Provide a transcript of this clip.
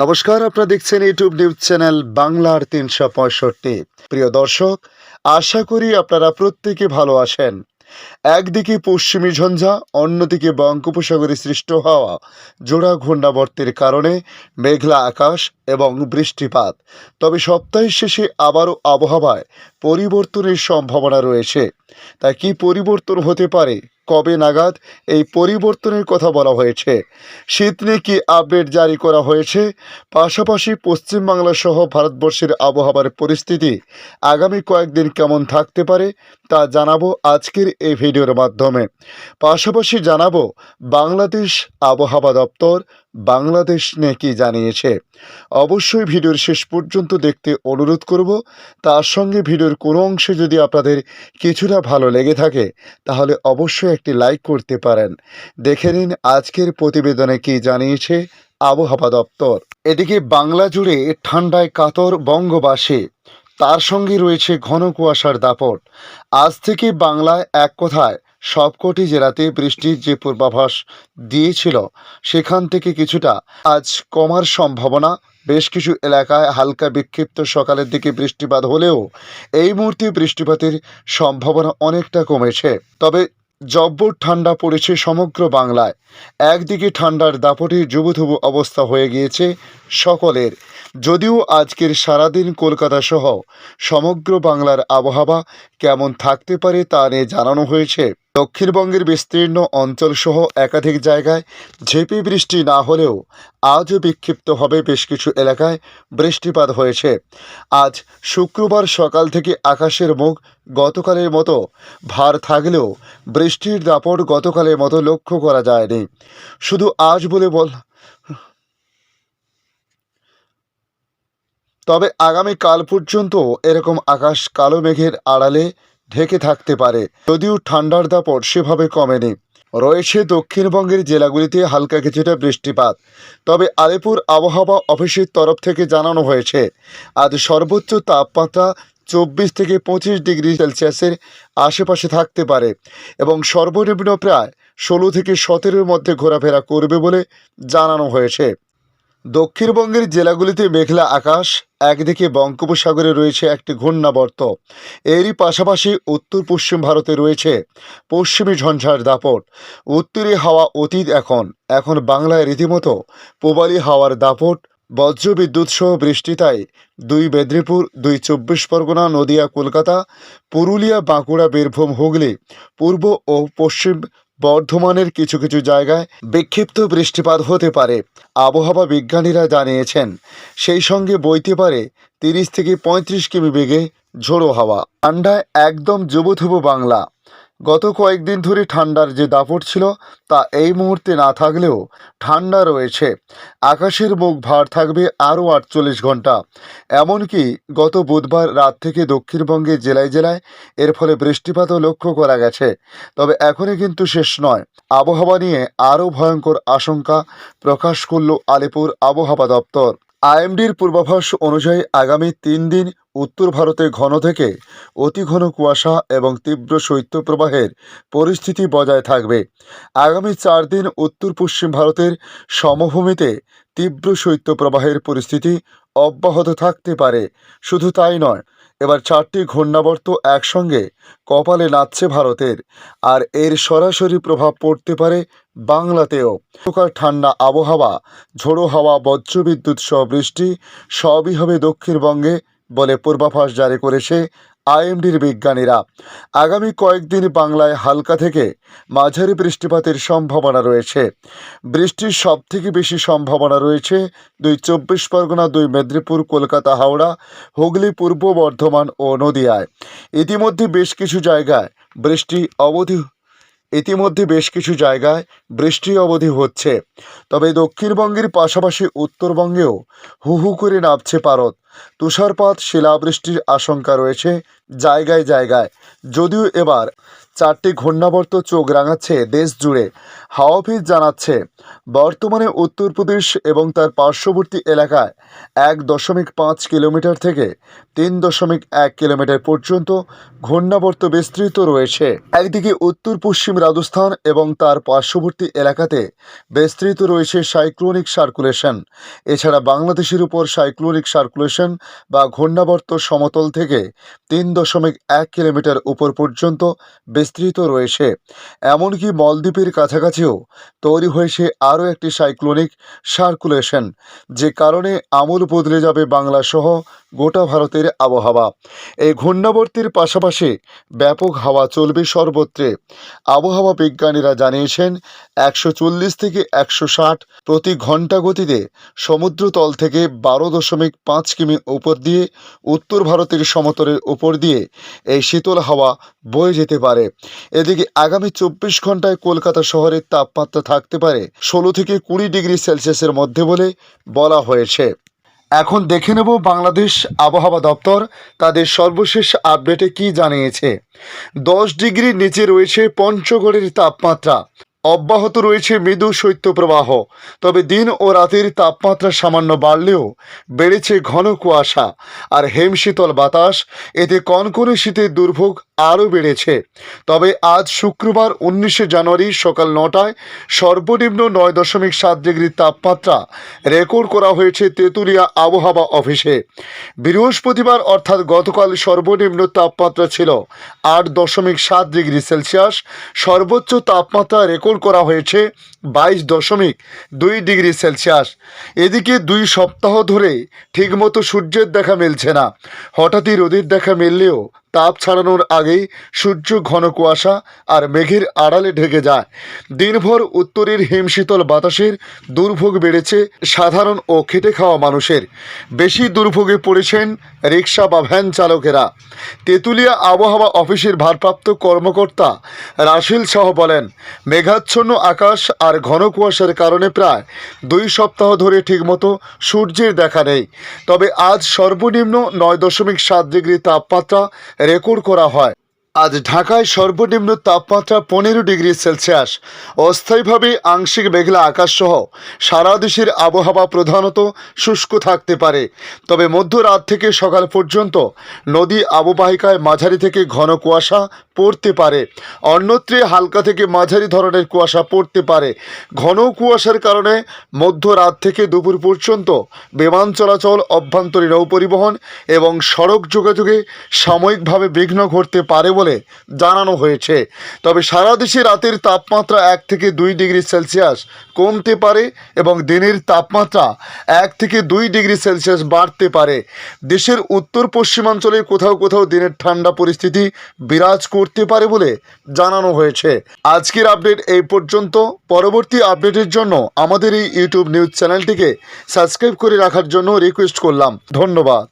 নমস্কার, আপনারা দেখছেন ইউটিউব নিউজ চ্যানেল বাংলার ৩৬৫। প্রিয় দর্শক, আশা করি আপনারা প্রত্যেকে ভালো আছেন। একদিকে পশ্চিমী ঝঞ্ঝা, অন্যদিকে বঙ্গোপসাগরে সৃষ্ট হওয়া জোড়া ঘূর্ণাবর্তের কারণে মেঘলা আকাশ এবং বৃষ্টিপাত। তবে সপ্তাহের শেষে আবারও আবহাওয়ায় পরিবর্তনের সম্ভাবনা রয়েছে। তা কি পরিবর্তন হতে পারে, কবে নাগাদ এই পরিবর্তনের কথা বলা হয়েছে, শীত নিয়ে কি আপডেট জারি করা হয়েছে, পাশাপাশি পশ্চিমবাংলা সহ ভারতবর্ষের আবহাওয়ার পরিস্থিতি আগামী কয়েকদিন কেমন থাকতে পারে তা জানাবো আজকের এই ভিডিওর মাধ্যমে। পাশাপাশি জানাবো বাংলাদেশ আবহাওয়া দপ্তর বাংলাদেশ নিয়ে কি জানিয়েছে। অবশ্যই ভিডিওর শেষ পর্যন্ত দেখতে অনুরোধ করব। তার সঙ্গে ভিডিওর কোনো অংশে যদি আপনাদের কিছুটা ভালো লেগে থাকে তাহলে অবশ্যই একটি লাইক করতে পারেন। দেখে নিন আজকের প্রতিবেদনে কি জানিয়েছে আবহাওয়া দপ্তর। এদিকে বাংলা জুড়ে ঠান্ডায় কাতর বঙ্গবাসী, তার সঙ্গে রয়েছে ঘন কুয়াশার দাপট। আজ থেকে বাংলায় এক কথায় সবকটি জেলাতে বৃষ্টির যে পূর্বাভাস দিয়েছিল সেখান থেকে কিছুটা আজ কমার সম্ভাবনা। বেশ কিছু এলাকায় হালকা বিক্ষিপ্ত সকালের দিকে বৃষ্টিপাত হলেও এই মুহূর্তে বৃষ্টিপাতের সম্ভাবনা অনেকটা কমেছে। তবে জব্বর ঠান্ডা পড়েছে সমগ্র বাংলায়। একদিকে ঠান্ডার দাপটে জুবুথুবু অবস্থা হয়ে গিয়েছে সকলের। যদিও আজকের সারাদিন কলকাতা সহ সমগ্র বাংলার আবহাওয়া কেমন থাকতে পারে তা নিয়ে জানানো হয়েছে। দক্ষিণবঙ্গের বিস্তীর্ণ অঞ্চল সহ একাধিক জায়গায় ঝেঁপে বৃষ্টি না হলেও আজও বিক্ষিপ্তভাবে বেশ কিছু এলাকায় বৃষ্টিপাত হয়েছে। আজ শুক্রবার সকাল থেকে আকাশের মুখ গতকালের মতো ভার থাকলেও বৃষ্টির দাপট গতকালের মতো লক্ষ্য করা যায়নি। শুধু আজ বলে তবে আগামী কাল পর্যন্ত এরকম আকাশ কালো মেঘের আড়ালে ঢেকে থাকতে পারে। যদিও ঠান্ডার দাপট সেভাবে কমেনি। রয়েছে দক্ষিণবঙ্গের জেলাগুলিতে হালকা কিছুটা বৃষ্টিপাত। তবে আলিপুর আবহাওয়া অফিসের তরফ থেকে জানানো হয়েছে আজ সর্বোচ্চ তাপমাত্রা 24 থেকে 25 ডিগ্রি সেলসিয়াসের আশেপাশে থাকতে পারে এবং সর্বনিম্ন প্রায় 16 থেকে 17-এর মধ্যে ঘোরাফেরা করবে বলে জানানো হয়েছে। দক্ষিণবঙ্গের জেলাগুলিতে মেঘলা আকাশ, একদিকে বঙ্গোপসাগরে রয়েছে একটি ঘূর্ণাবর্ত, এরই পাশাপাশি উত্তর পশ্চিম ভারতে রয়েছে পশ্চিমী ঝঞ্ঝার দাপট। উত্তরে হাওয়া অতীত এখন বাংলায় রীতিমতো পূবালি হাওয়ার দাপট। বজ্রবিদ্যুৎ সহ বৃষ্টি, তাই 2 মেদিনীপুর, 2 চব্বিশ পরগনা, নদিয়া, কলকাতা, পুরুলিয়া, বাঁকুড়া, বীরভূম, হুগলি, পূর্ব ও পশ্চিম বর্ধমানের কিছু কিছু জায়গায় বিক্ষিপ্ত বৃষ্টিপাত হতে পারে আবহাওয়া বিজ্ঞানীরা জানিয়েছেন। সেই সঙ্গে বইতে পারে 30 থেকে 35 কিমি বেগে ঝোড়ো হাওয়া। ঠান্ডায় একদম জুবুথুবু বাংলা। গত কয়েকদিন ধরে ঠান্ডার যে দাপট ছিল তা এই মুহূর্তে না থাকলেও ঠান্ডা রয়েছে। আকাশের মুখ ভার থাকবে আরও 48 ঘন্টা। এমনকি গত বুধবার রাত থেকে দক্ষিণবঙ্গের জেলায় জেলায় এর ফলে বৃষ্টিপাতও লক্ষ্য করা গেছে। তবে এখনই কিন্তু শেষ নয়। আবহাওয়া নিয়ে আরও ভয়ঙ্কর আশঙ্কা প্রকাশ করল আলিপুর আবহাওয়া দপ্তর। আইএমডির পূর্বাভাস অনুযায়ী আগামী 3 দিন উত্তর ভারতে ঘন থেকে অতি ঘন কুয়াশা এবং তীব্র শৈত্যপ্রবাহের পরিস্থিতি বজায় থাকবে। আগামী 4 দিন উত্তর পশ্চিম ভারতের সমভূমিতে তীব্র শৈত্যপ্রবাহের পরিস্থিতি অব্যাহত থাকতে পারে। শুধু তাই নয়, এবার 4টি ঘূর্ণাবর্ত একসঙ্গে কপালে নাচছে ভারতের, আর এর সরাসরি প্রভাব পড়তে পারে বাংলাতেও। ঠান্ডা আবহাওয়া, ঝোড়ো হাওয়া, বজ্রবিদ্যুৎ সহ বৃষ্টি সবই হবে দক্ষিণবঙ্গে বলে পূর্বাভাস জারি করেছে আইএমডির বিজ্ঞানীরা। আগামী কয়েকদিন বাংলায় হালকা থেকে মাঝারি বৃষ্টিপাতের সম্ভাবনা রয়েছে। বৃষ্টির সবথেকে বেশি সম্ভাবনা রয়েছে 2 চব্বিশ পরগনা, 2 মেদিনীপুর, কলকাতা, হাওড়া, হুগলি, পূর্ব বর্ধমান ও নদিয়ায়। ইতিমধ্যে বেশ কিছু জায়গায় বৃষ্টি অবধি হচ্ছে। তবে দক্ষিণবঙ্গের পাশাপাশি উত্তরবঙ্গেও হু হু করে নামছে পারদ। তুষারপাত, শিলাবৃষ্টির আশঙ্কা রয়েছে জায়গায় জায়গায়। যদিও এবার 4টি ঘূর্ণাবর্ত চোখ রাঙাচ্ছে দেশ জুড়ে। হাওয়া অফিস জানাচ্ছে বর্তমানে উত্তরপ্রদেশ এবং তার পার্শ্ববর্তী এলাকায় 1.5 কিলোমিটার থেকে 3.1 কিলোমিটার পর্যন্ত ঘূর্ণাবর্ত বিস্তৃত রয়েছে। একদিকে উত্তর পশ্চিম রাজস্থান এবং তার পার্শ্ববর্তী এলাকাতে বিস্তৃত রয়েছে সাইক্লোনিক সার্কুলেশন। এছাড়া বাংলাদেশের উপর সাইক্লোনিক সার্কুলেশন বা ঘূর্ণাবর্ত সমতল থেকে 3.1 কিলোমিটার উপর পর্যন্ত বিস্তৃত রয়েছে। এমনকি মলদ্বীপের কাছাকাছিও তৈরি হয়েছে আরও একটি সাইক্লোনিক সার্কুলেশন, যে কারণে আমূল বদলে যাবে বাংলা সহ গোটা ভারতের আবহাওয়া। এই ঘূর্ণাবর্তের পাশাপাশি ব্যাপক হাওয়া চলবে সর্বত্রে। আবহাওয়া বিজ্ঞানীরা জানিয়েছেন 140 থেকে 160 প্রতি ঘন্টা গতিতে সমুদ্রতল থেকে 12.5 কিমি উপর দিয়ে উত্তর ভারতের সমতলের উপর দিয়ে এই শীতল হাওয়া বয়ে যেতে পারে। এদিকে আগামী 24 ঘন্টায় কলকাতা শহরের তাপমাত্রা থাকতে পারে 16 থেকে 20 ডিগ্রি সেলসিয়াসের মধ্যে বলে বলা হয়েছে। এখন দেখে নেব বাংলাদেশ আবহাওয়া দপ্তর তাদের সর্বশেষ আপডেটে কি জানিয়েছে। 10 ডিগ্রির নিচে রয়েছে পঞ্চগড়ের তাপমাত্রা। অব্যাহত রয়েছে মৃদু শৈত্যপ্রবাহ। তবে দিন ও রাতের তাপমাত্রা সামান্য বাড়লেও বেড়েছে ঘন কুয়াশা আর হিমশীতল বাতাস। এতে কনকনে শীতের দুর্ভোগ আরও বেড়েছে। তবে আজ শুক্রবার 19 জানুয়ারি সকাল 9টায় সর্বনিম্ন 9.7 ডিগ্রি তাপমাত্রা রেকর্ড করা হয়েছে তেঁতুলিয়া আবহাওয়া অফিসে। বৃহস্পতিবার অর্থাৎ গতকাল সর্বনিম্ন তাপমাত্রা ছিল 8.7 ডিগ্রি সেলসিয়াস। সর্বোচ্চ তাপমাত্রা রেকর্ড করা হয়েছে 22.2 ডিগ্রি সেলসিয়াস। এদিকে 2 সপ্তাহ ধরে ঠিকমতো সূর্যের দেখা মিলছে না। হঠাৎই রোদের দেখা মিললেও তাপ ছাড়ানোর আগেই সূর্য ঘন কুয়াশা আর মেঘের আড়ালে ঢেকে যায়। দিনভর উত্তরের হিমশীতল বাতাসের দুর্ভোগ বেড়েছে সাধারণ ও খেটে খাওয়া মানুষের। বেশি দুর্ভোগে পড়েছেন রিক্সা বা ভ্যান চালকেরা। তেঁতুলিয়া আবহাওয়া অফিসের ভারপ্রাপ্ত কর্মকর্তা রাসেল শাহ বলেন, মেঘাচ্ছন্ন আকাশ আর ঘন কুয়াশার কারণে প্রায় 2 সপ্তাহ ধরে ঠিকমতো সূর্যের দেখা নেই। তবে আজ সর্বনিম্ন 9.7 ডিগ্রি তাপমাত্রা রেকর্ড করা হয়। আজ ঢাকায় সর্বনিম্ন তাপমাত্রা 15 ডিগ্রি সেলসিয়াস। অস্থায়ীভাবে আংশিক মেঘলা আকাশ সহ সারা দেশের আবহাওয়া প্রধানত শুষ্ক থাকতে পারে। তবে মধ্যরাত থেকে সকাল পর্যন্ত নদী অববাহিকায় মাঝারি থেকে ঘন কুয়াশা পড়তে পারে। অন্যত্রে হালকা থেকে মাঝারি ধরনের কুয়াশা পড়তে পারে। ঘন কুয়াশার কারণে মধ্যরাত থেকে দুপুর পর্যন্ত বিমান চলাচল, অভ্যন্তরীণ নৌ পরিবহন এবং সড়ক যোগাযোগে সাময়িকভাবে বিঘ্ন ঘটতে পারে বলে জানানো হয়েছে। তবে সারা দেশে রাতের তাপমাত্রা 1 থেকে 2 ডিগ্রি সেলসিয়াস কমতে পারে এবং দিনের তাপমাত্রা 1 থেকে 2 ডিগ্রি সেলসিয়াস বাড়তে পারে। দেশের উত্তর পশ্চিমাঞ্চলে কোথাও কোথাও দিনের ঠান্ডা পরিস্থিতি বিরাজ করতে পারে বলে জানানো হয়েছে। আজকের আপডেট এই পর্যন্ত। পরবর্তী আপডেটের জন্য আমাদের এই ইউটিউব নিউজ চ্যানেলটিকে সাবস্ক্রাইব করে রাখার জন্য রিকোয়েস্ট করলাম। ধন্যবাদ।